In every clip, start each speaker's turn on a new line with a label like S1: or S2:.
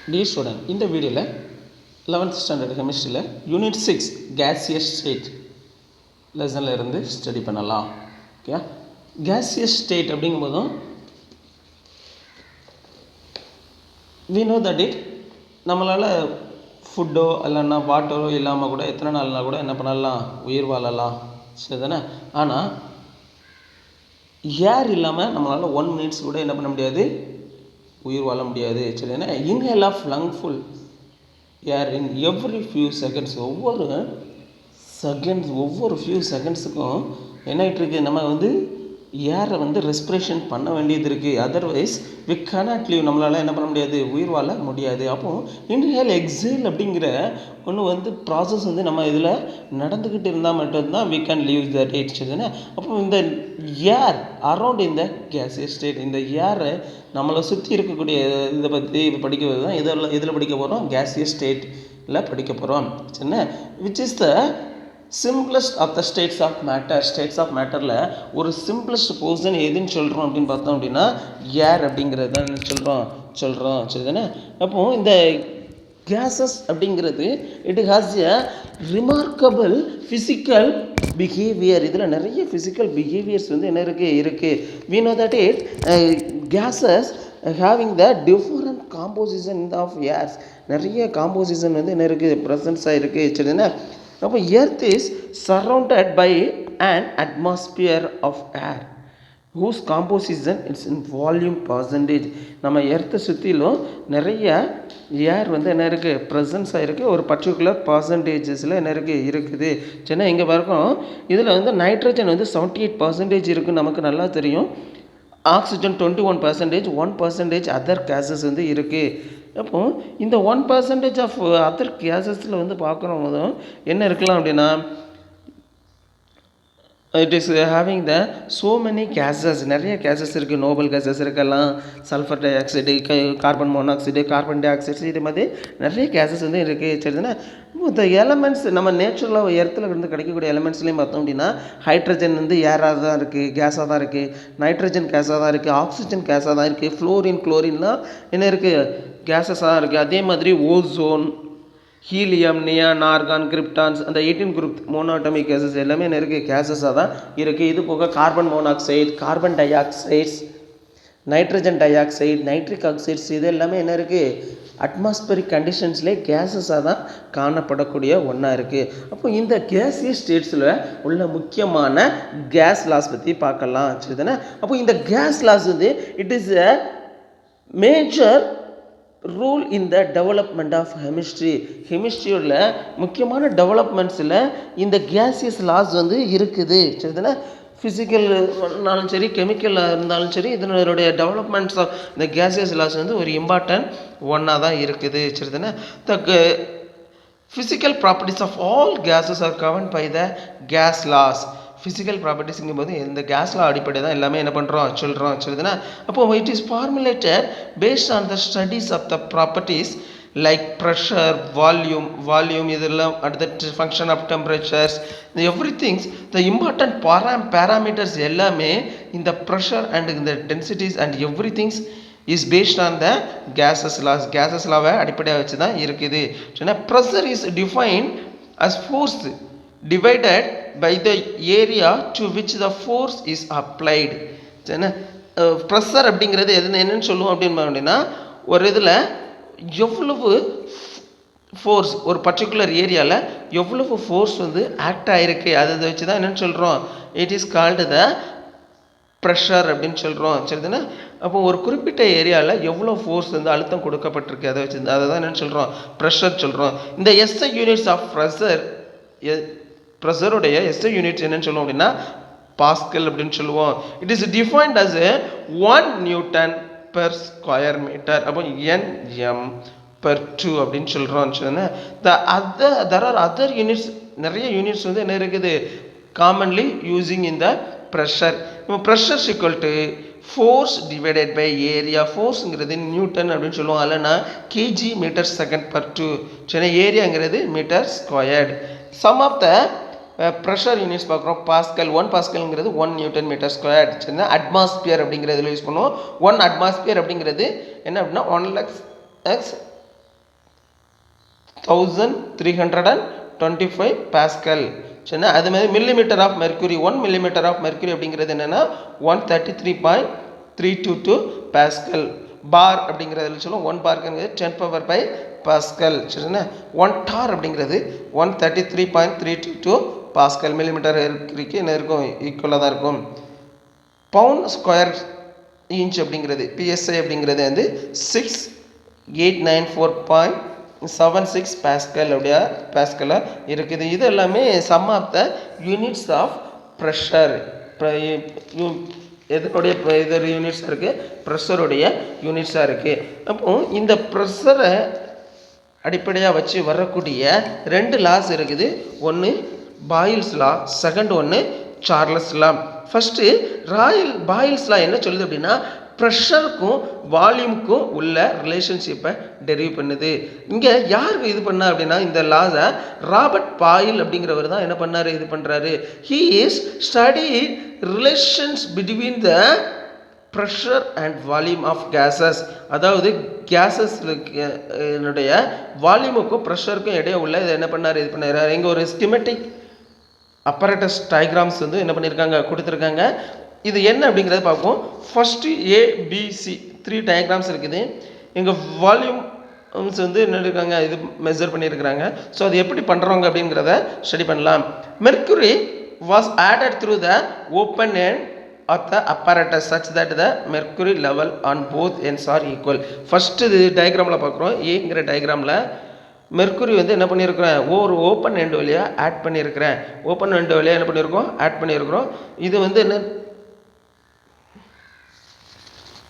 S1: Dear student, இந்த வீடியோவில் 11th standard கெமிஸ்ட்ரியில் யூனிட் 6 gaseous state லெசனில் இருந்து ஸ்டடி பண்ணலாம். ஓகே, gaseous state அப்படிங்கும்போதும் we know that it நம்மளால் ஃபுட்டோ இல்லைன்னா வாட்டரோ இல்லாமல் கூட எத்தனை நாள்னா கூட என்ன பண்ணலாம், உயிர் வாழலாம். சரி தானே? ஆனால் ஏர் இல்லாமல் நம்மளால் 1 minutes கூட என்ன பண்ண முடியாது, உயிர் வாழ முடியாது. சரி தானே? Inhale of lung full air in every few seconds, ஒவ்வொரு ஃபியூ செகண்ட்ஸுக்கும் என்ன ஆகிட்டுருக்கு, நம்ம ஏரை ரெஸ்பிரேஷன் பண்ண வேண்டியது இருக்குது. அதர்வைஸ் வி cannot live, நம்மளால் என்ன பண்ண முடியாது, உயிர் வாழ முடியாது. அப்போது இன்ஹேல் எக்ஸேல் அப்படிங்கிற ஒன்று ப்ராசஸ் நம்ம இதில் நடந்துக்கிட்டு இருந்தால் மட்டும்தான் we can leave the date. சரிதானே? அப்போ இந்த ஏர் அரவுண்ட் இந்த கேசியஸ் ஸ்டேட், இந்த ஏரை நம்மளை சுற்றி இருக்கக்கூடிய இதை பற்றி படிக்கிறது தான் இதில் படிக்க போகிறோம், கேசியஸ் ஸ்டேட்டில் படிக்க போகிறோம். சரிண்ணா? Which is the simplest of the states of மேட்டரில் ஒரு சிம்பிளஸ்ட் போர்ஷன் எதுன்னு சொல்கிறோம் அப்படின்னு பார்த்தோம் அப்படின்னா ஏர் அப்படிங்கிறது தான் சொல்கிறோம். சரிதானே? அப்போது இந்த கேஸஸ் அப்படிங்கிறது it has a remarkable physical behaviour. இதில் நிறைய ஃபிசிக்கல் பிஹேவியர்ஸ் என்ன இருக்குது. we know that it gases having the different composition of airs, நிறைய காம்போசிஷன் என்ன இருக்குது, ப்ரெசன்ஸாக இருக்குது. சரிதானே? அப்போ earth is surrounded by an atmosphere of air whose composition is in volume percentage. நம்ம எர்த்தை சுற்றிலும் நிறைய ஏர் என்ன இருக்குது, ப்ரெசன்ஸாக இருக்குது, ஒரு பர்டிகுலர் பர்சன்டேஜஸில் என்ன இருக்குது. சரினா இங்கே பார்க்கணும், இதில் நைட்ரஜன் 78% இருக்குன்னு நமக்கு நல்லா தெரியும். ஆக்சிஜன் 21%, 1% அதர் கேஸஸ் இருக்குது. அப்போது இந்த 1% ஆஃப் அதர் கேஸஸில் பார்க்குறோம் போதும் என்ன இருக்கலாம் அப்படின்னா, it is having the so many gases, நிறைய கேஸஸ் இருக்குது. நோபல் கேஸஸ் இருக்கலாம், sulphur dioxide, carbon monoxide, carbon dioxide, இது மாதிரி நிறைய கேஸஸ் இருக்குது. சரிதானே? இந்த எலமெண்ட்ஸ் நம்ம நேச்சுரலாக எர்த்தில் இருந்து கிடைக்கக்கூடிய எலமெண்ட்ஸ்லேயும் பார்த்தோம் அப்படின்னா ஹைட்ரஜன் ஏராக தான் இருக்குது, கேஸாக தான் இருக்குது, நைட்ரஜன் கேஸாக தான் இருக்குது, ஆக்சிஜன் கேஸாக தான் இருக்குது, ஃப்ளோரின் குளோரின்லாம் என்ன இருக்குது, கேஸஸாக இருக்குது. அதே மாதிரி ஓசோன், ஹீலியம், நியான், ஆர்கான், கிரிப்டான்ஸ், அந்த 18 குரூப் மோனோட்டமிக் கேஸஸ் எல்லாமே என்ன இருக்குது, கேஸஸாக தான் இருக்குது. இது போக carbon monoxide, carbon dioxides, nitrogen dioxide, nitric oxides, இது எல்லாமே என்ன இருக்குது, அட்மாஸ்பரிக் கண்டிஷன்ஸ்லேயே கேஸஸாக தான் காணப்படக்கூடிய ஒன்றா இருக்குது. அப்போ இந்த கேசியஸ் ஸ்டேட்ஸில் உள்ள முக்கியமான கேஸ் லாஸ் பற்றி பார்க்கலாம். சரிதானே? அப்போ இந்த gas laws it is a major rule in the development of கெமிஸ்ட்ரியோட முக்கியமான டெவலப்மெண்ட்ஸில் இந்த கேசியஸ் லாஸ் இருக்குது. சரிதானே? ஃபிசிக்கல் இருந்தாலும் சரி, கெமிக்கலாக இருந்தாலும் சரி, இதனுடைய டெவலப்மெண்ட்ஸ் ஆஃப் இந்த கேசியஸ் லாஸ் ஒரு இம்பார்ட்டன்ட் ஒன்றா தான் இருக்குது. சரிதானே? The physical properties of all gases are governed by the gas laws. Physical ப்ராப்பர்ட்டிஸுங்கும் போது இந்த கேஸ் லா அடிப்படை தான் எல்லாமே என்ன பண்ணுறோம், சொல்கிறோம். சரிதானே? அப்போது it is formulated based on the studies of the properties like pressure, volume, இதெல்லாம் அடுத்த function of temperatures, every things the important parameters எல்லாமே இந்த ப்ரெஷர் அண்ட் இந்த densities and every things is based on the gases லாவை அடிப்படையாக வச்சு தான் இருக்குது. சரினா? Pressure is defined as force divided by the area to which the force is applied. சரினா? ப்ரெஷர் அப்படிங்கிறது என்னன்னு சொல்லுவோம் அப்படின்னா, ஒரு இதில் எவ்வளவு ஃபோர்ஸ், ஒரு பர்டிகுலர் ஏரியாவில் எவ்வளவு ஃபோர்ஸ் ஆக்ட் ஆகிருக்கு, அதை வச்சு தான் என்னென்னு சொல்கிறோம், it is called the pressure அப்படின்னு சொல்கிறோம். சரிதானே? அப்போ ஒரு குறிப்பிட்ட ஏரியாவில் எவ்வளோ ஃபோர்ஸ் அழுத்தம் கொடுக்கப்பட்டிருக்கு, அதை வச்சு அதை தான் என்னென்னு சொல்கிறோம், ப்ரெஷர் சொல்கிறோம். இந்த எஸ்ஐ யூனிட்ஸ் ஆஃப் ப்ரெஷருடைய எஸ்ஐ யூனிட்ஸ் என்னன்னு சொல்லுவோம் அப்படின்னா பாஸ்கல் அப்படின்னு சொல்லுவோம். It is defined as 1 newton per square metre. அப்போ Nm/2 அப்படின்னு சொல்கிறோம். there are other units, நிறைய யூனிட்ஸ் என்ன இருக்குது, காமன்லி யூஸிங் இந்த ப்ரெஷர். இப்போ pressure equal to force divided by area. ஃபோர்ஸுங்கிறது நியூட்டன் அப்படின்னு சொல்லுவோம், இல்லைன்னா kg மீட்டர் செகண்ட் பர் 2. சரி, ஏரியாங்கிறது metre squared. Some of the pressure units பார்க்குறோம். Pascal, 1 பாஸ்கல்ங்கிறது 1 Newton metre square. சரிங்களா? அட்மாஸ்பியர் அப்படிங்கிறதுல யூஸ் பண்ணுவோம். 1 அட்மாஸ்பியர் அப்படிங்கிறது என்ன அப்படின்னா 1 lakhs 1325 பாஸ்கல். சரிண்ணா, அது மாதிரி millimetre of mercury 1 millimetre of mercury அப்படிங்கிறது என்னென்னா 133.322 பாஸ்கல். பார் அப்படிங்கிறதுல சொல்லுவோம் 1 பார்க்குங்கிறது 10⁵ பாஸ்கல். சரிண்ணா, 1 டார் அப்படிங்கிறது 133.322 பாஸ்கல். மில்லிமீட்டர் மெர்க்குரிக்கு என்ன இருக்கும், ஈக்குவலாக தான் இருக்கும். பவுண்ட் ஸ்கொயர் இன்ச் அப்படிங்கிறது பிஎஸ்ஐ அப்படிங்கிறது வந்து 6894.76 பாஸ்கல் அப்படியா பாஸ்கலாக இருக்குது. இது எல்லாமே sum of the units of pressure. எதனுடைய இது யூனிட்ஸாக இருக்குது, ப்ரெஷருடைய யூனிட்ஸாக இருக்குது. அப்போது இந்த ப்ரெஷரை அடிப்படையாக வச்சு வரக்கூடிய 2 லாஸ் இருக்குது. ஒன்று பாயில்ஸ் லா, செகண்ட் ஒன்று சார்லஸ் லா. ஃபஸ்ட்டு பாயில்ஸ் லா என்ன சொல்லுது அப்படின்னா, ப்ரெஷருக்கும் வால்யூமுக்கும் உள்ள ரிலேஷன்ஷிப்பை டெரிவ் பண்ணுது. இங்கே யாருக்கு இது பண்ணா அப்படின்னா, இந்த லாஸை ராபர்ட் பாயில் அப்படிங்கிறவர் தான் என்ன பண்ணார், இது பண்ணுறாரு. He is study relations between the pressure and volume of gases. அதாவது கேஸஸ் என்னுடைய வால்யூமுக்கும் ப்ரெஷருக்கும் இடையே உள்ள இதை என்ன பண்ணார், இது பண்ணார். இங்கே ஒரு ஸ்கிமெட்டிக் அப்பரேட்டஸ் டயக்ராம்ஸ் வந்து என்ன பண்ணியிருக்காங்க, கொடுத்துருக்காங்க. இது என்ன அப்படிங்கிறத பார்ப்போம். ஃபஸ்ட்டு ஏபிசி 3 டயக்ராம்ஸ் இருக்குது. இங்கே வால்யூம்ஸ் வந்து என்ன இருக்காங்க, இது மெஷர் பண்ணியிருக்கிறாங்க. ஸோ அது எப்படி பண்ணுறவங்க அப்படிங்கிறத ஸ்டடி பண்ணலாம். Mercury was added through the open end of the apparatus such that the mercury level on both ends are equal. First இது டயக்ராமில் பார்க்குறோம். ஏங்கிற டயக்ராமில் மெர்க்குரி வந்து என்ன பண்ணியிருக்கிறேன், ஒரு ஓப்பன் எண்ட் வழியாக ஆட் பண்ணியிருக்கிறேன். ஓப்பன் எண்ட் வழியாக என்ன பண்ணியிருக்கோம், ஆட் பண்ணியிருக்கிறோம். இது வந்து என்ன,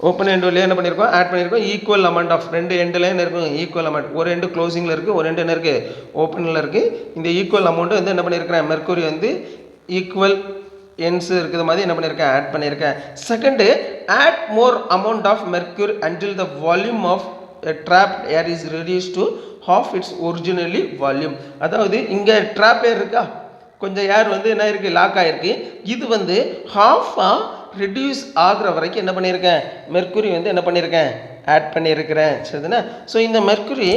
S1: ஓப்பன் எண்ட் வழியாக என்ன பண்ணியிருக்கோம், ஆட் பண்ணியிருக்கோம். ஈக்குவல் அமௌண்ட் ஆஃப் 2 எண்டில் என்ன இருக்கும், ஈக்குவல் அமௌண்ட். ஒரு எண்டு க்ளோசிங்கில் இருக்குது, ஒரு எண்டு என்ன இருக்குது, ஓப்பனில் இருக்குது. இந்த ஈக்குவல் அமௌண்ட்டு வந்து என்ன பண்ணியிருக்கிறேன், மெர்க்குரி வந்து ஈக்குவல் என்ஸ் இருக்கிற மாதிரி என்ன பண்ணியிருக்கேன், ஆட் பண்ணியிருக்கேன். Second, add more amount of mercury until the volume of trapped air is reduce to half its originally volume. அதாவது இங்கே ட்ராப் ஏர் இருக்கா, கொஞ்சம் ஏர் வந்து என்ன இருக்குது, லாக் ஆகிருக்கு. இது வந்து ஹாஃபாக ரெடியூஸ் ஆகிற வரைக்கும் என்ன பண்ணியிருக்கேன், மெர்க்குரி வந்து என்ன பண்ணியிருக்கேன், ஆட் பண்ணியிருக்கிறேன். சரிதுண்ணா. ஸோ இந்த மெர்க்குரி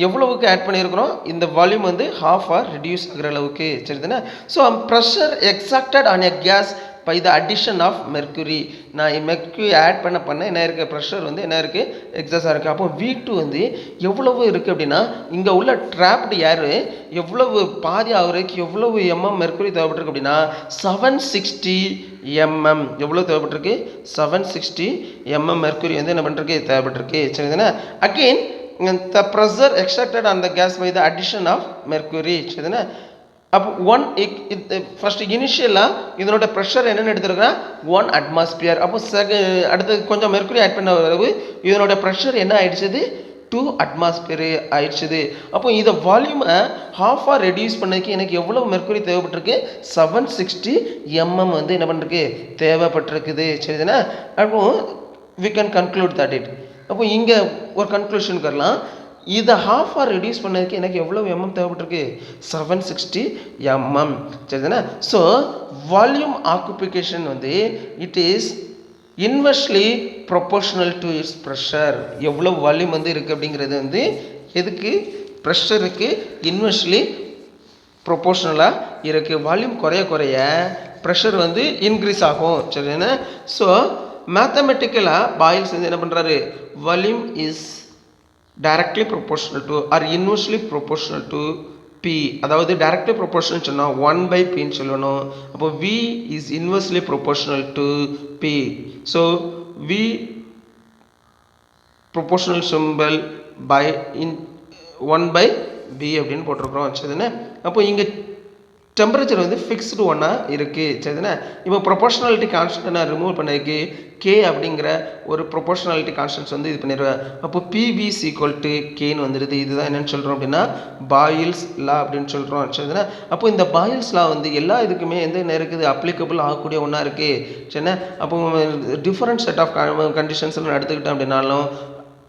S1: எவ்வளவுக்கு ஆட் பண்ணியிருக்கிறோம், இந்த வால்யூம் வந்து ஹாஃபாக ரெடியூஸ் ஆகிற அளவுக்கு. சரிதுண்ணா. So pressure exacted on a gas by the addition of mercury. நான் மெர்க்குரி ஆட் பண்ண என்ன இருக்குது, ப்ரெஷர் வந்து என்ன இருக்குது, எக்ஸஸாக இருக்குது. அப்போ V2 வந்து எவ்வளவு இருக்குது அப்படின்னா, இங்கே உள்ள ட்ராப்டு ஏர் எவ்வளவு பாதி ஆகுறதுக்கு எவ்வளவு மெர்க்குரி தேவைப்பட்டிருக்கு அப்படின்னா 760 எவ்வளோ தேவைப்பட்டிருக்கு, 760 மெர்க்குரி வந்து என்ன பண்ணிருக்கு, தேவைப்பட்டிருக்கு. சரிதானே. Again the pressure extracted on the gas by the addition of mercury. சரிதானே. அப்போ ஃபஸ்ட்டு இனிஷியலாக இதனோட ப்ரெஷர் என்னென்னு எடுத்துருக்கிறேன், 1 அட்மாஸ்பியர். அப்போ அடுத்து கொஞ்சம் மெர்க்குரி ஆட் பண்ண பிறகு இதனோட ப்ரெஷர் என்ன ஆயிடுச்சுது, 2 அட்மாஸ்பியர் ஆயிடுச்சுது. அப்போ இதை வால்யூமை ஹாஃபாக ரெடியூஸ் பண்ணதுக்கு எனக்கு எவ்வளோ மெர்க்குரி தேவைப்பட்டிருக்கு, 760 வந்து என்ன பண்ணிருக்கு, தேவைப்பட்டிருக்குது. சரிதானே. அப்போ we can conclude that it. அப்போ இங்கே ஒரு கன்க்ளூஷனுக்கு வரலாம். இதை ஹாஃபாக ரெடியூஸ் பண்ணதுக்கு எனக்கு எவ்வளோ தேவைப்பட்டிருக்கு, 760 சரிதானே. ஸோ வால்யூம் ஆக்குபிகேஷன் வந்து it is inversely proportional to it's pressure. எவ்வளோ வால்யூம் வந்து இருக்குது அப்படிங்கிறது வந்து எதுக்கு, ப்ரெஷருக்கு இன்வெர்ஸ்லி ப்ரொபோர்ஷனலாக இருக்குது. வால்யூம் குறைய ப்ரெஷர் வந்து இன்க்ரீஸ் ஆகும். சரிதானே. ஸோ மேத்தமெட்டிக்கலாக பாயில்ஸ் வந்து என்ன பண்ணுறாரு, volume is directly proportional to or inversely proportional to P. அதாவது directly proportional சொன்னால் 1/P ன்னு சொல்லணும். அப்போ V is inversely proportional to P. So V proportional symbol by in 1/B அப்படின்னு போட்டிருக்கிறோம். சரிதானே. அப்போ இங்கே டெம்பரேச்சர் வந்து ஃபிக்ஸ்டு ஒன்னாக இருக்குது. சரிதானே. இப்போ ப்ரொபோர்ஷனாலிட்டி கான்ஸ்டன்ட் நான் ரிமூவ் பண்ணதுக்கு K அப்படிங்கிற ஒரு ப்ரொபோர்ஷனாலிட்டி கான்ஸ்டன்ட்ஸ் வந்து இது பண்ணிடுவேன். அப்போ PV = Kன்னு வந்துடுது. இதுதான் என்னென்னு சொல்கிறோம் அப்படின்னா பாயில்ஸ் லா அப்படின்னு சொல்கிறோம். சரிதானே. அப்போ இந்த பாயில்ஸ் லா வந்து எல்லா இதுக்குமே என்ன இருக்குது, அப்ளிகபிள் ஆகக்கூடிய ஒன்றா இருக்குது. சரிண்ணா. அப்போ டிஃப்ரெண்ட் செட் ஆஃப் கண்டிஷன்ஸ்லாம் எடுத்துக்கிட்டோம் அப்படின்னாலும்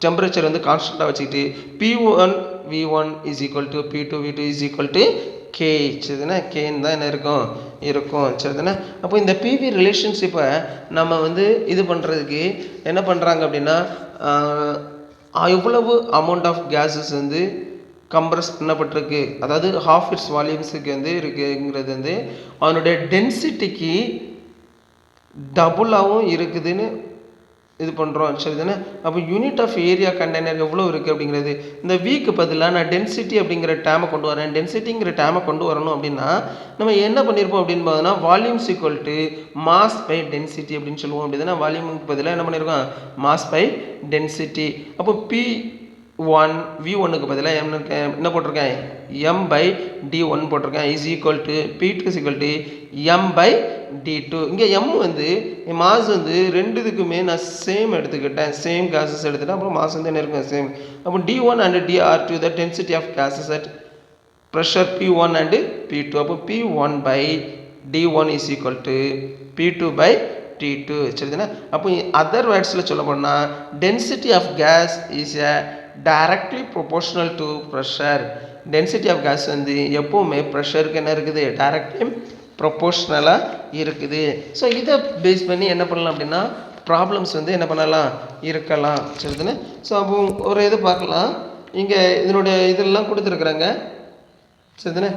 S1: டெம்பரேச்சர் வந்து கான்ஸ்டண்ட்டாக வச்சுக்கிட்டு P1 V1 = P2 V2 K. சரிதானே. கேன்னு தான் என்ன இருக்கும். சரிதானே. அப்போ இந்த பிவி ரிலேஷன்ஷிப்பை நம்ம வந்து இது பண்ணுறதுக்கு என்ன பண்ணுறாங்க அப்படின்னா, எவ்வளவு அமௌண்ட் ஆஃப் கேஸஸ் வந்து கம்ப்ரஸ் பண்ணப்பட்டிருக்கு, அதாவது half its வால்யூம்ஸுக்கு வந்து இருக்குங்கிறது வந்து அதனுடைய டென்சிட்டிக்கு டபுளாகவும் இருக்குதுன்னு இது பண்ணுறோம். சரி தானே? அப்போ யூனிட் ஆஃப் ஏரியா கண்டெய்னர் எவ்வளோ இருக்குது அப்படிங்கிறது, இந்த வீக்கு பதிலாக நான் டென்சிட்டி அப்படிங்கிற டேமை கொண்டு வரேன். டென்சிட்டிங்கிற டேமை கொண்டு வரணும் அப்படின்னா நம்ம என்ன பண்ணியிருப்போம் அப்படின்னு பார்த்தோன்னா volumes equal to mass by density அப்படின்னு சொல்லுவோம். அப்படி தானே? வால்யூமுக்கு பதிலாக என்ன பண்ணியிருக்கோம்? Mass by density. அப்போ P1 V1க்கு பதிலாக என்ன போட்டிருக்கேன்? M by D1 போட்டிருக்கேன். Is equal to P2 is equal to M by D2. இங்கே M வந்து மாஸ் வந்து ரெண்டுத்துக்குமே நான் சேம் எடுத்துக்கிட்டேன், சேம் கேஸஸ் எடுத்துட்டேன். அப்புறம் மாஸ் வந்து என்ன இருக்கும்? சேம். அப்போ D1 and D are to the density of gases at pressure P1 and P2. அப்போ P1 by D1 is equal to P2 by T2. சரிதானே? அப்போ அதர் வேர்ட்ஸில் சொல்ல போனால் density of gas is a directly proportional to pressure. Density of gas வந்து எப்போவுமே ப்ரெஷருக்கு என்ன இருக்குது? டைரக்ட்லி ப்ரொபோஷ்னலாக இருக்குது. ஸோ இதை பேஸ் பண்ணி என்ன பண்ணலாம் அப்படின்னா ப்ராப்ளம்ஸ் வந்து என்ன பண்ணலாம்? இருக்கலாம். சரிதானே? ஸோ அப்போ ஒரு இது பார்க்கலாம். இங்கே இதனுடைய இதெல்லாம் கொடுத்துருக்குறாங்க. சரிதானே?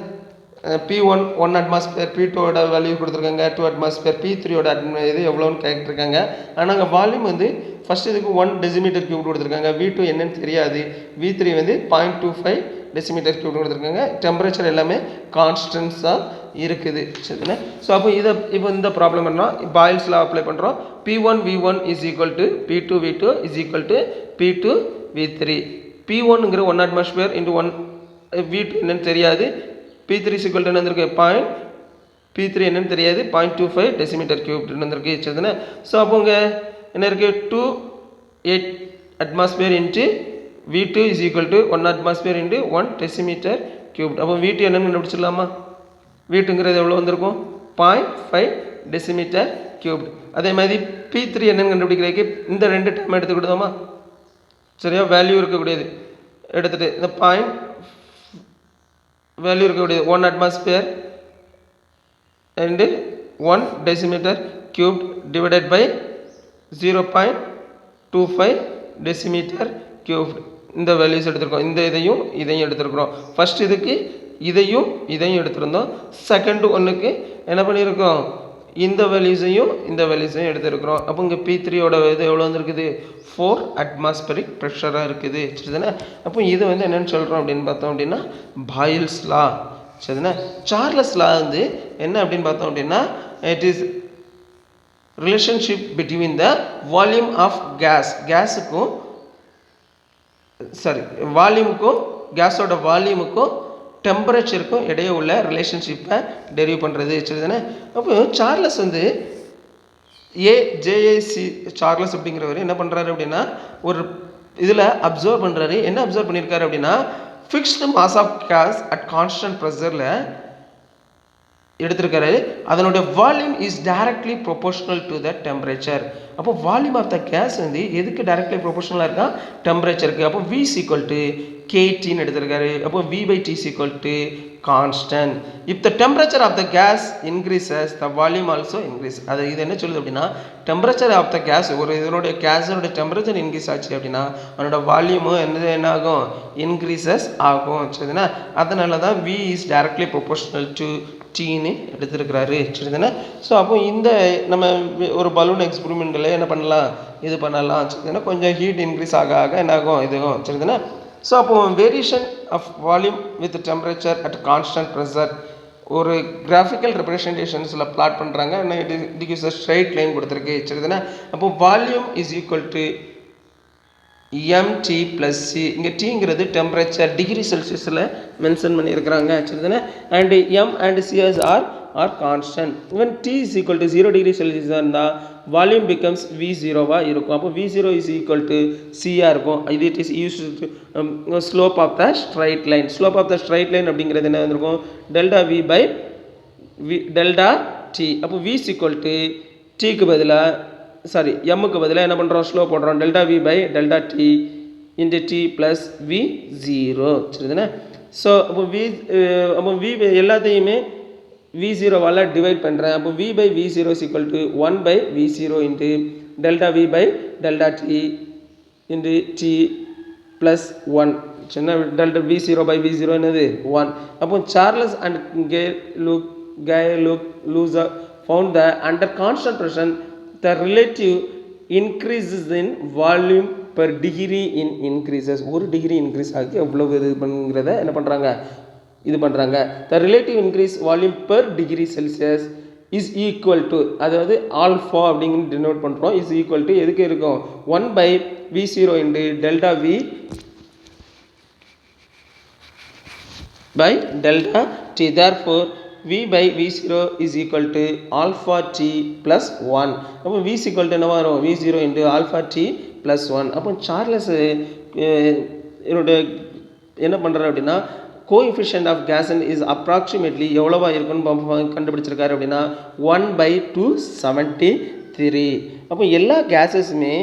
S1: P1 1 அட்மாஸ்பியர், P2ஓட வேல்யூ கொடுத்துருக்காங்க, 2 அட்மாஸ்பியர், P3ஓட இது எவ்வளோன்னு கேட்டிருக்காங்க. ஆனால் அங்கே வால்யூம் வந்து ஃபஸ்ட் இதுக்கு 1 டெசிமீட்டர் கியூப் கொடுத்துருக்காங்க. V2 என்னன்னு தெரியாது. V3 வந்து 0.25 டெசிமீட்டர் கியூப் கொடுத்துருக்காங்க. டெம்பரேச்சர் எல்லாமே கான்ஸ்டன்ஸாக இருக்குது. சரிதானே? ஸோ அப்போ இப்போ இந்த ப்ராப்ளம் என்ன? பாயில்ஸ்லாம் அப்ளை பண்ணுறோம். P1 V1 is equal to P2 V2 is equal to P2 V3. P1ங்கிற 1 atmosphere into 1 V2 என்னன்னு தெரியாது. P3 is equal to என்ன வந்திருக்கு? P3 என்னன்னு தெரியாது, 0.25 டெசிமீட்டர் கியூப் வந்திருக்கு. சரிதானே? ஸோ அப்போ இங்கே என்ன இருக்குது? 2 atmosphere into V2 is equal to 1 atmosphere into 1 decimetre cube. அப்போ V2 என்னன்னு கண்டுபிடிச்சிடலாமா? V2ங்கிறது எவ்வளோ வந்திருக்கும்? 0.5 டெசிமீட்டர் கியூப். அதே மாதிரி P3 என்னன்னு கண்டுபிடிக்கிறதுக்கு இந்த ரெண்டு டைம் எடுத்துக்கிட்டோமா? சரியா? வேல்யூ இருக்கக்கூடியது எடுத்துகிட்டு இந்த வேல்யூ இருக்கக்கூடியது 1 atmosphere and 1 decimetre cube divided by 0.25 decimetre cube. இந்த வேல்யூஸ் எடுத்துருக்கோம். இந்த இதையும் எடுத்துருக்குறோம். ஃபர்ஸ்ட் இதுக்கு இதையும் எடுத்துருந்தோம். செகண்ட் ஒன்றுக்கு என்ன பண்ணியிருக்கோம்? இந்த வேல்யூஸையும் எடுத்துருக்குறோம். அப்போ இங்கே P3ஓட இது எவ்வளோ வந்துருக்குது? 4 அட்மாஸ்பரிக் ப்ரெஷராக இருக்குது. சரிதானே? அப்போ இது வந்து என்னென்னு சொல்கிறோம் அப்படின்னு பார்த்தோம் அப்படின்னா பாயில்ஸ் லா. சரிதானே? சார்லஸ் லா வந்து என்ன அப்படின்னு பார்த்தோம் அப்படின்னா it is relationship between the volume of கேஸுக்கும் வால்யூமுக்கும் கேஸோட வால்யூமுக்கும் டெம்பரேச்சருக்கும் இடையே உள்ள ரிலேஷன்ஷிப்பை டெரிவ் பண்ணுறது. சரிதானே? அப்போ சார்லஸ் வந்து ஜேஏசி சார்லஸ் அப்படிங்கிறவர் என்ன பண்ணுறாரு அப்படின்னா ஒரு இதில் அப்சர்வ் பண்ணுறாரு. என்ன அப்சர்வ் பண்ணியிருக்காரு அப்படின்னா fixed mass of gas at constant ப்ரெஷரில் எடுத்திருக்காரு. அதனுடைய volume is directly proportional to the temperature. அப்போ வால்யூம் ஆஃப் த கேஸ் வந்து எதுக்கு டைரக்ட்லி ப்ரொபோர்ஷனலாக இருக்கா? டெம்பரேச்சருக்கு. அப்போ V is equal to KTன்னு எடுத்திருக்காரு. அப்போ V by T is equal to constant. If the temperature of the gas increases, the volume also increases. அது இது என்ன சொல்லுது அப்படின்னா டெம்பரேச்சர் ஆஃப் த கேஸ் ஒரு இதனுடைய கேஸோட டெம்பரேச்சர் இன்க்ரீஸ் ஆச்சு அப்படின்னா அதனோட வால்யூமும் என்ன ஆகும்? இன்க்ரீசஸ் ஆகும். சரிதானே? அதனால தான் V is directly proportional to Tன்னு எடுத்துருக்கிறாரு. சரிதானே? ஸோ அப்போ இந்த நம்ம ஒரு பலூன் எக்ஸ்பெரிமெண்ட்டில் என்ன பண்ணலாம்? இது பண்ணலாம். சரிதானே? கொஞ்சம் ஹீட் இன்க்ரீஸ் ஆக என்ன ஆகும்? இதுவும். சரிதானே? ஸோ அப்போ variation of volume with temperature at constant pressure ஒரு கிராஃபிக்கல் ரெப்ரசன்டேஷன்ஸில் பிளாட் பண்ணுறாங்க. இதுக்கு ஸ்ட்ரைட் லைன் கொடுத்துருக்கு. சரிதானே? அப்போ volume is equal to mT plus C. இங்கே Tங்கிறது டெம்பரேச்சர் டிகிரி செல்சியஸில் மென்ஷன் பண்ணியிருக்கிறாங்க. சரிதானே? And M and C are constant. when T is equal to 0 degree Celsius இருந்தால் வால்யூம் becomes V0வா இருக்கும். அப்போ V0 is equal to C இருக்கும். இது it is used to slope of the straight line. Slope of the straight line அப்படிங்கிறது என்ன வந்திருக்கும்? Delta V by delta T. அப்போ V is equal to Tக்கு பதிலாக எம்முக்கு பதிலாக என்ன பண்ணுறோம்? ஸ்லோ போடுறோம். Delta V by delta T into T plus V0. சரிதானே? ஸோ அப்போ V எல்லாத்தையுமே V0வால் டிவைட் பண்ணுறேன். அப்போ V by V0 is equal to 1 by V0 into delta V by delta T into T plus 1. சின்ன டெல்டா V0/V0 என்னது 1. அப்போ Charles and லூசா found that under constant pressure the relative increases in volume per degree in increases. ஒரு degree increase ஆகி எவ்வளவு இது பண்ணுங்கிறத என்ன பண்ணுறாங்க, இது பண்ணுறாங்க. the relative increase volume per degree Celsius is equal to, அதாவது ஆல்ஃபா அப்படிங்கிற டினோட் பண்ணுறோம், இஸ் ஈக்குவல் டு எதுக்கு இருக்கும் 1/V0 into delta V by delta T. Therefore V/V0 is equal to alpha T plus 1. அப்போ V is equal to என்ன வரும், V0 into alpha T plus 1. அப்போ Charles என்னோட என்ன பண்ணுறாரு அப்படின்னா கோஎஃபிஷியன்ட் ஆஃப் கேஸன் இஸ் அப்ராக்சிமேட்லி எவ்வளோவா இருக்குன்னு கண்டுபிடிச்சிருக்காரு அப்படின்னா 1/273. அப்போ எல்லா கேஸஸுமே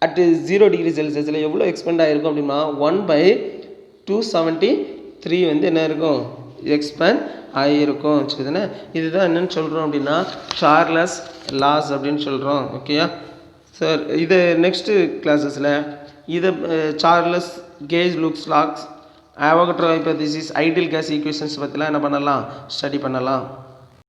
S1: அட் 0 டிகிரி செல்சியஸில் எவ்வளோ எக்ஸ்பெண்ட் ஆகிருக்கும் அப்படின்னா 1/273 வந்து என்ன இருக்கும், எக்ஸ்பேண்ட் ஆகியிருக்கும். சரிதானே, இதுதான் என்னென்னு சொல்கிறோம் அப்படின்னா சார்லஸ் லாஸ் அப்படின்னு சொல்கிறோம். ஓகேயா சார், இது நெக்ஸ்ட்டு கிளாஸஸில் இதை Charles Gay Lussac's laws Avogadro hypothesis ideal gas equations பற்றிலாம் என்ன பண்ணலாம், ஸ்டடி பண்ணலாம்.